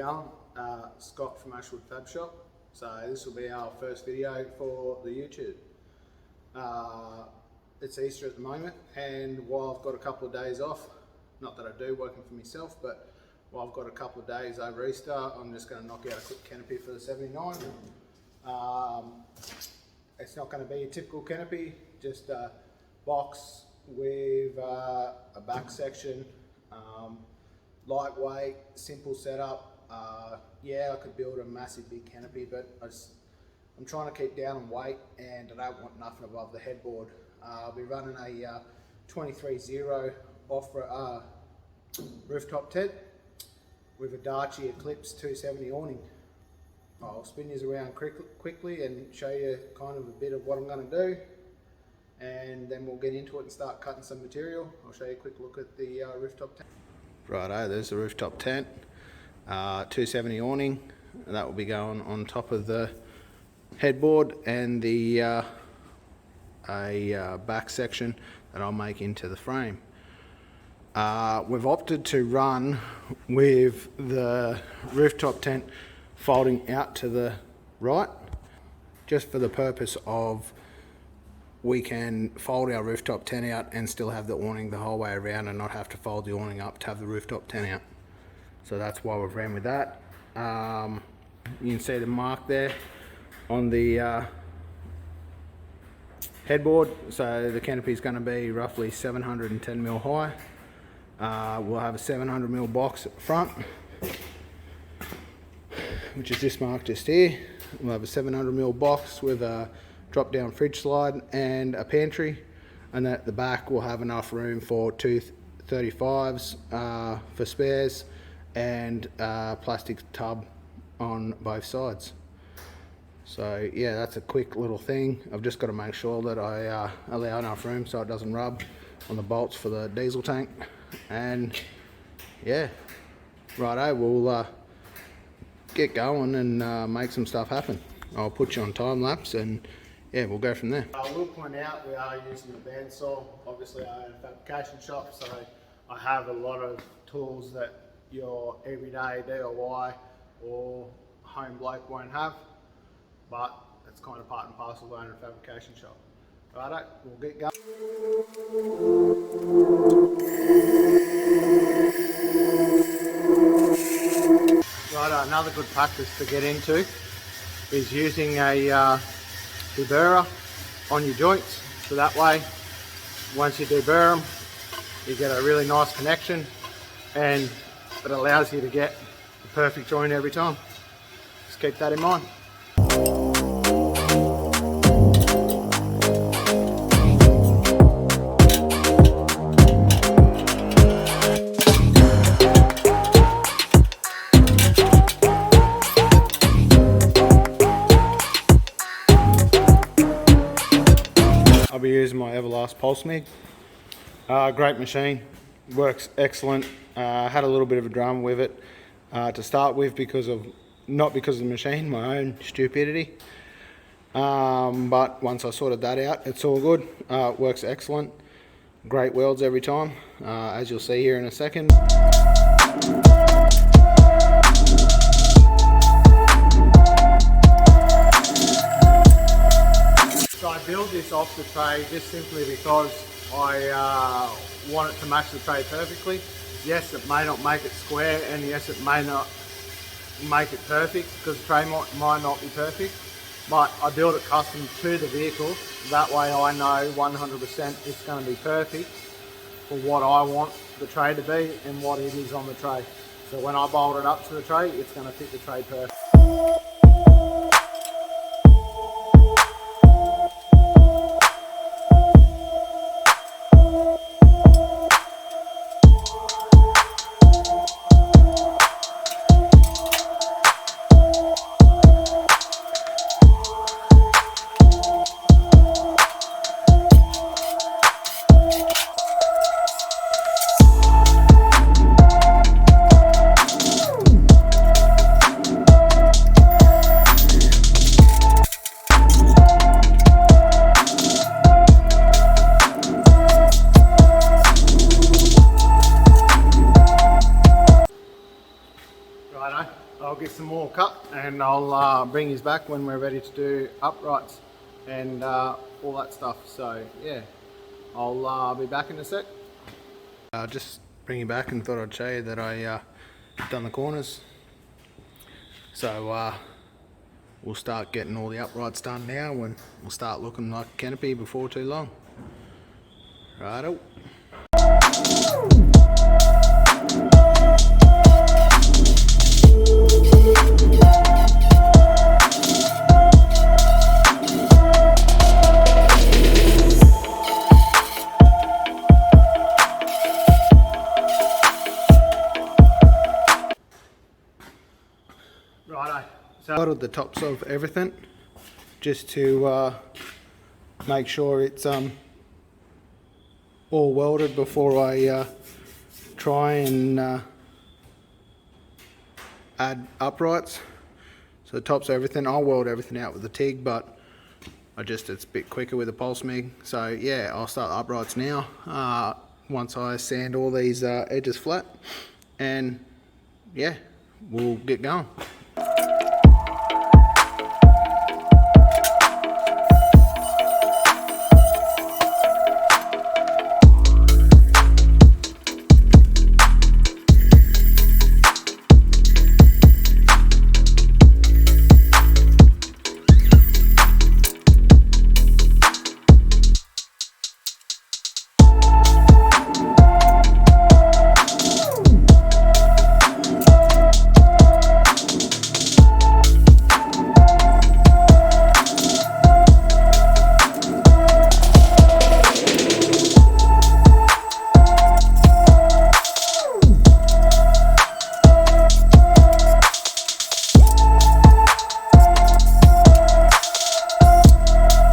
going? Scott from Ashwood Fab Shop. So this will be our first video for the YouTube. It's Easter at the moment, and while I've got a couple of days off, not that I do working for myself, but while I've got a couple of days over Easter, I'm just going to knock out a quick canopy for the 79. It's not going to be a typical canopy, just a box with a back section, lightweight, simple setup. Yeah, I could build a massive big canopy, but I'm trying to keep down on weight, and I don't want nothing above the headboard. I'll be running a 23-0 off rooftop tent with a Darchi Eclipse 270 awning. I'll spin you around quickly and show you kind of a bit of what I'm going to do, and then we'll get into it and start cutting some material. I'll show you a quick look at the rooftop tent. Righto, there's the rooftop tent, 270 awning, and that will be going on top of the headboard and the back section that I'll make into the frame. We've opted to run with the rooftop tent folding out to the right, just for the purpose of we can fold our rooftop tent out and still have the awning the whole way around and not have to fold the awning up to have the rooftop tent out. So that's why we've ran with that. You can see the mark there on the headboard. So the canopy is going to be roughly 710 mil high. We'll have a 700 mil box at the front, which is this mark just here. We'll have a 700 mil box with a drop down fridge slide and a pantry, and then at the back we'll have enough room for two 35s for spares and a plastic tub on both sides. So yeah, that's a quick little thing. I've just got to make sure that I allow enough room so it doesn't rub on the bolts for the diesel tank. And yeah, righto, we'll get going and make some stuff happen. I'll put you on time lapse, and yeah, we'll go from there. I will point out we are using a bandsaw. Obviously I own a fabrication shop, so I have a lot of tools that your everyday DIY or home bloke won't have, but it's kind of part and parcel of owning a fabrication shop. Righto, we'll get going. Righto, another good practice to get into is using a deburrer on your joints, so that way once you deburr them you get a really nice connection, and it allows you to get the perfect joint every time. Just keep that in mind. I'll be using my Everlast Pulse MIG. Great machine, works excellent. Had a little bit of a drama with it to start with, not because of the machine, my own stupidity. But once I sorted that out, it's all good. It works excellent. Great welds every time, as you'll see here in a second. So I build this off the tray just simply because I want it to match the tray perfectly. Yes, it may not make it square, and yes, it may not make it perfect because the tray might not be perfect, but I build it custom to the vehicle. That way I know 100% it's going to be perfect for what I want the tray to be and what it is on the tray. So when I bolt it up to the tray, it's going to fit the tray perfect. Righto, I'll get some more cut and I'll bring his back when we're ready to do uprights and all that stuff. So yeah, I'll be back in a sec. Just bring you back and thought I'd show you that I done the corners. So we'll start getting all the uprights done now and we'll start looking like a canopy before too long. Righto. Righto, so I ordered the tops of everything just to make sure it's all welded before I try and add uprights. So the tops of everything, I'll weld everything out with the TIG, but it's a bit quicker with a pulse MIG. So yeah, I'll start the uprights now once I sand all these edges flat, and yeah, we'll get going.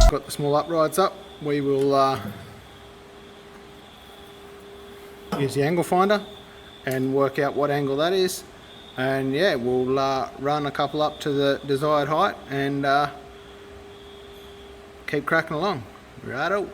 Got the small uprights up, we will use the angle finder and work out what angle that is, and yeah, we'll run a couple up to the desired height and keep cracking along. Righto.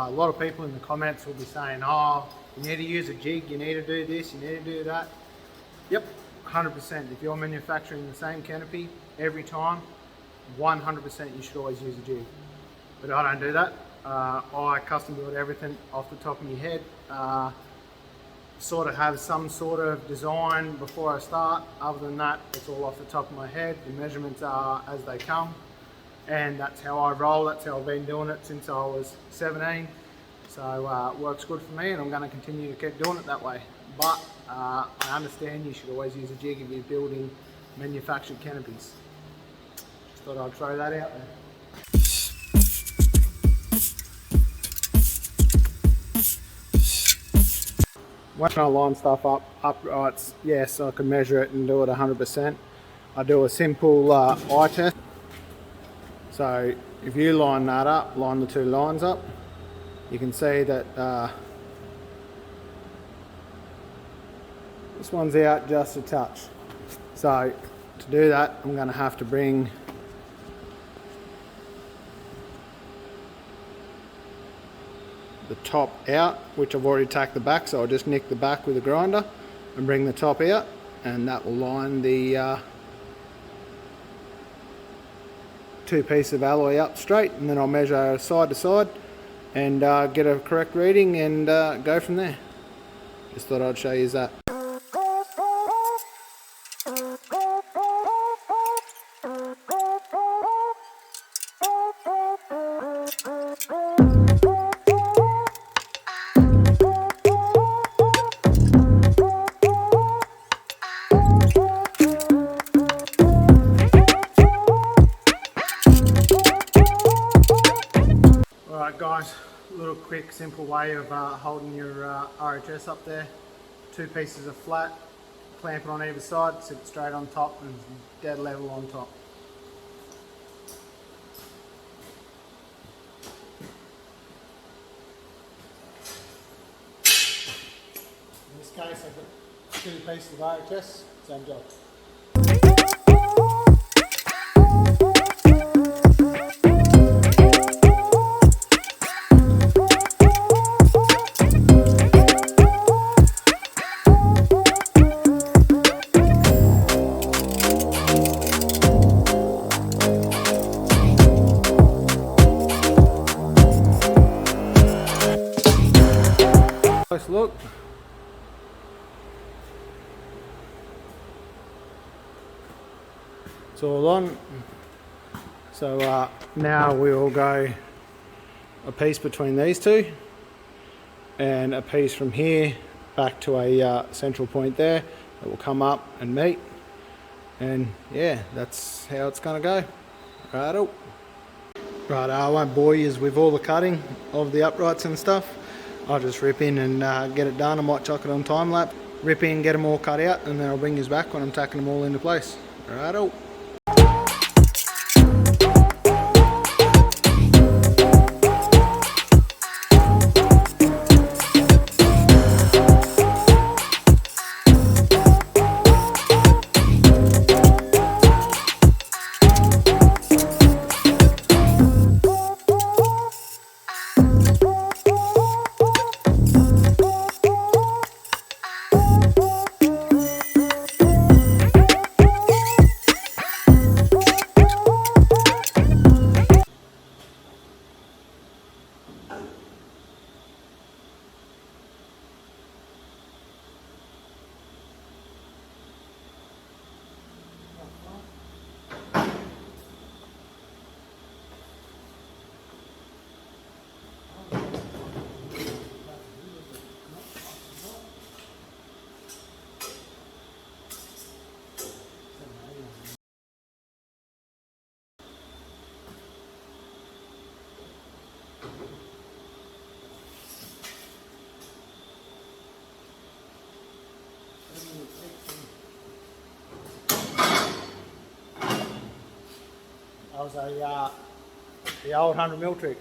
A lot of people in the comments will be saying, oh, you need to use a jig, you need to do this, you need to do that. Yep, 100%. If you're manufacturing the same canopy every time, 100% you should always use a jig. But I don't do that. I custom build everything off the top of my head. Sort of have some sort of design before I start. Other than that, it's all off the top of my head. The measurements are as they come. And that's how I roll, that's how I've been doing it since I was 17. So it works good for me, and I'm going to continue to keep doing it that way. But I understand you should always use a jig if you're building manufactured canopies. Just thought I'd throw that out there. When I line stuff up, uprights, yes, I can measure it and do it 100%. I do a simple eye test. So if you line that up, line the two lines up, you can see that this one's out just a touch. So to do that, I'm going to have to bring the top out, which I've already tacked the back, so I'll just nick the back with a grinder and bring the top out, and that will line the two pieces of alloy up straight, and then I'll measure side to side and get a correct reading and go from there. Just thought I'd show you that. guys, a little quick simple way of holding your RHS up there. 2 pieces of flat, clamp it on either side, sit it straight on top and dead level on top. In this case I've got 2 pieces of RHS, same job. Close look. It's all on. So now we will go a piece between these 2 and a piece from here back to a central point there that will come up and meet, and yeah, that's how it's gonna go. Righto. Right, I won't bore you with all the cutting of the uprights and stuff. I'll just rip in and get it done. I might chuck it on time lapse, rip in, get them all cut out, and then I'll bring you back when I'm tacking them all into place. Righto. That was the old 100mm trick.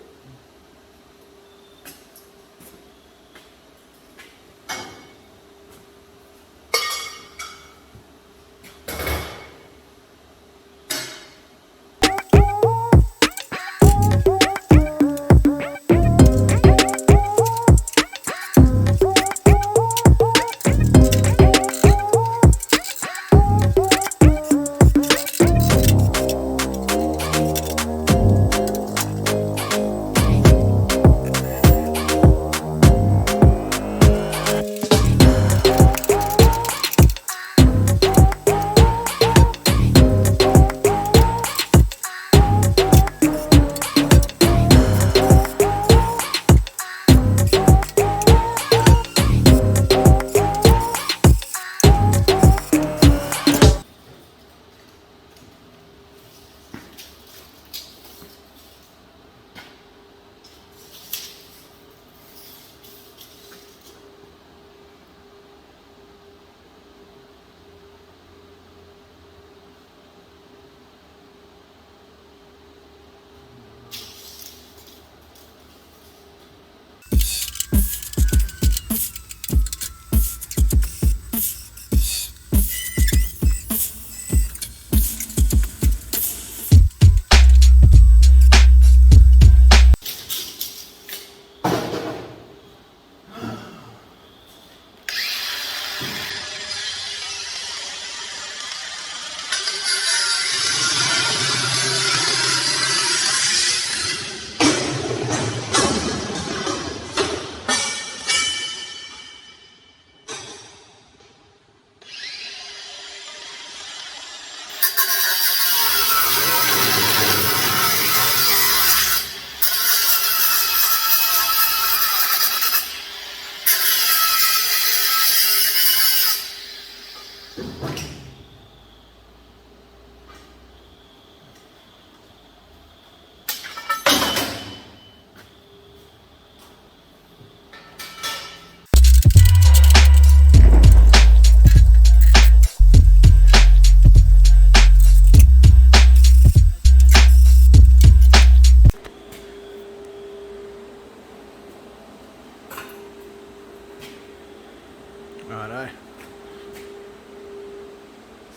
Righto.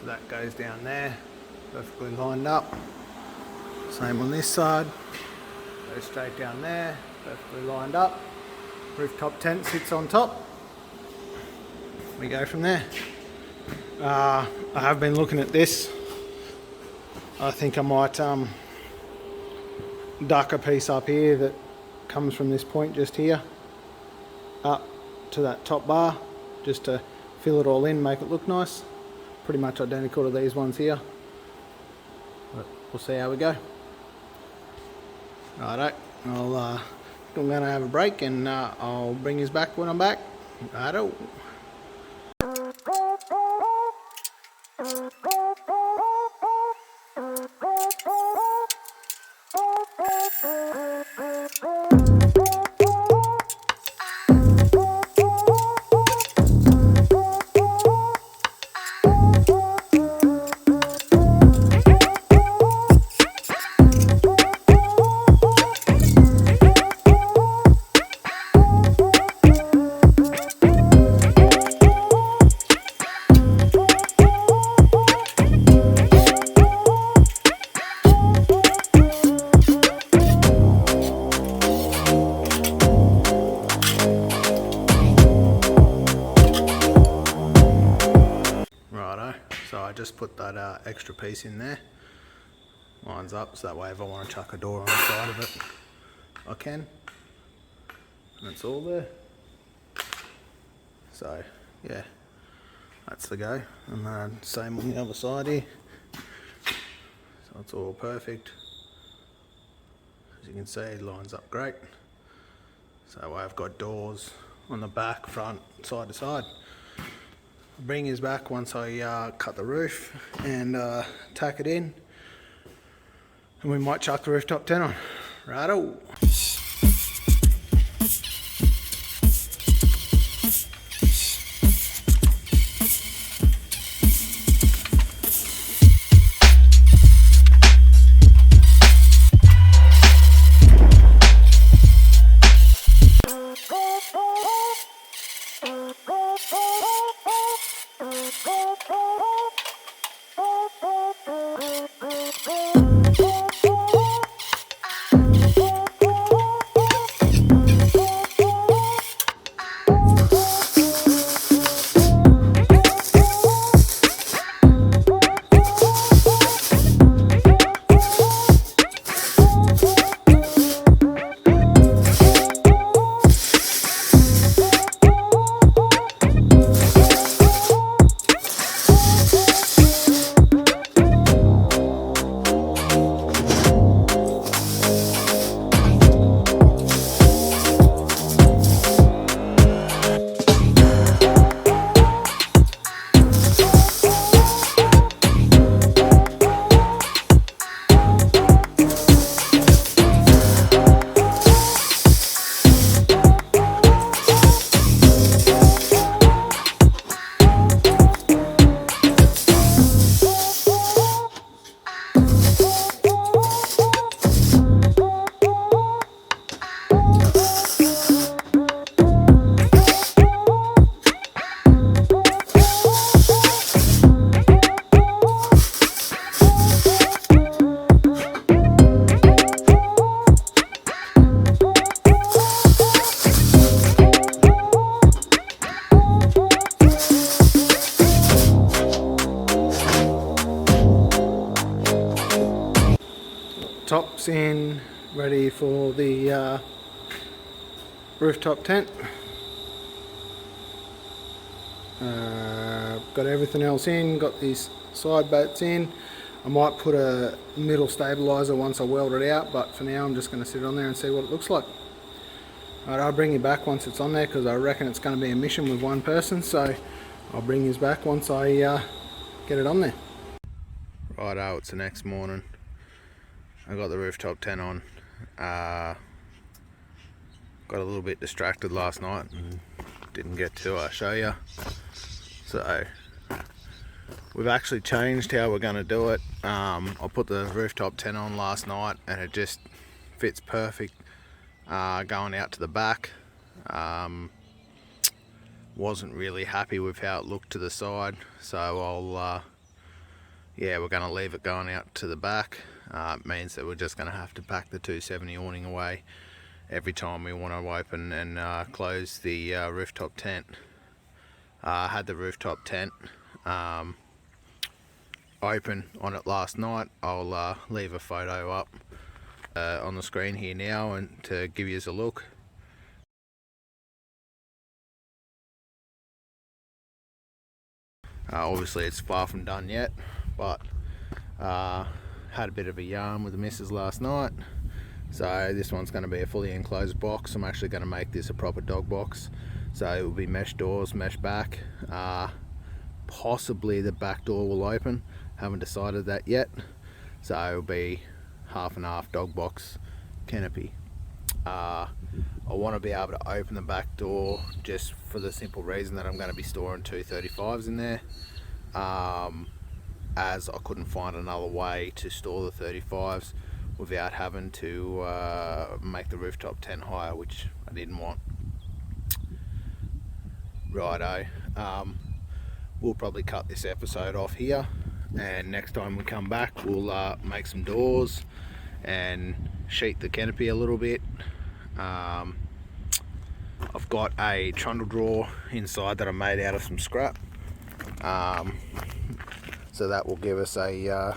So that goes down there, perfectly lined up. Same on this side. Goes straight down there, perfectly lined up. Rooftop tent sits on top. We go from there. I have been looking at this. I think I might duck a piece up here that comes from this point just here up to that top bar, just to fill it all in, make it look nice. Pretty much identical to these ones here, but we'll see how we go. Righto, I'm going to have a break and I'll bring you back when I'm back. Righto. So I just put that extra piece in there, lines up, so that way if I want to chuck a door on the side of it, I can, and it's all there. So yeah, that's the go, and then same on the other side here, so it's all perfect. As you can see, it lines up great, so that way I've got doors on the back, front, side to side. I'll bring his back once I cut the roof and tack it in, and we might chuck the rooftop tent on. Righto. Tops in, ready for the rooftop tent. Got everything else in, got these side bats in. I might put a middle stabiliser once I weld it out, but for now I'm just going to sit on there and see what it looks like. Alright, I'll bring you back once it's on there, because I reckon it's going to be a mission with one person, so I'll bring you back once I get it on there. Righto, it's the next morning. I got the rooftop tent on. Got a little bit distracted last night and didn't get to show you. So we've actually changed how we're going to do it. I put the rooftop tent on last night and it just fits perfect going out to the back. wasn't really happy with how it looked to the side, so I'll yeah, we're going to leave it going out to the back. It means that we're just going to have to pack the 270 awning away every time we want to open and close the rooftop tent. I had the rooftop tent open on it last night. I'll leave a photo up on the screen here now and to give you a look. Obviously it's far from done yet, but had a bit of a yarn with the missus last night, so this one's going to be a fully enclosed box. I'm actually going to make this a proper dog box, so it will be mesh doors, mesh back. Possibly the back door will open, haven't decided that yet, so it'll be half and half dog box canopy. I want to be able to open the back door just for the simple reason that I'm going to be storing 235s in there, as I couldn't find another way to store the 35s without having to make the rooftop tent higher, which I didn't want. Righto, we'll probably cut this episode off here, and next time we come back we'll make some doors and sheet the canopy a little bit. I've got a trundle drawer inside that I made out of some scrap, so that will give us a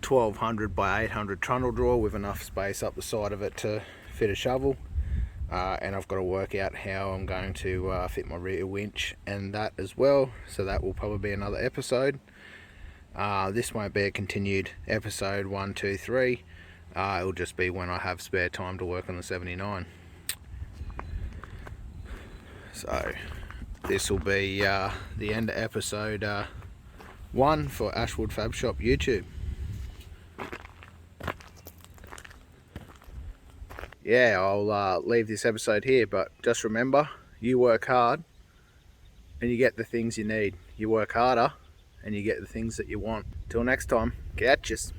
1200 by 800 trundle drawer with enough space up the side of it to fit a shovel. And I've got to work out how I'm going to fit my rear winch and that as well, so that will probably be another episode. This won't be a continued episode 1, 2, 3. It'll just be when I have spare time to work on the 79. So this will be the end of episode 1 for Ashwood Fab Shop YouTube. Yeah, I'll leave this episode here, but just remember, you work hard and you get the things you need. You work harder and you get the things that you want. Till next time, catches.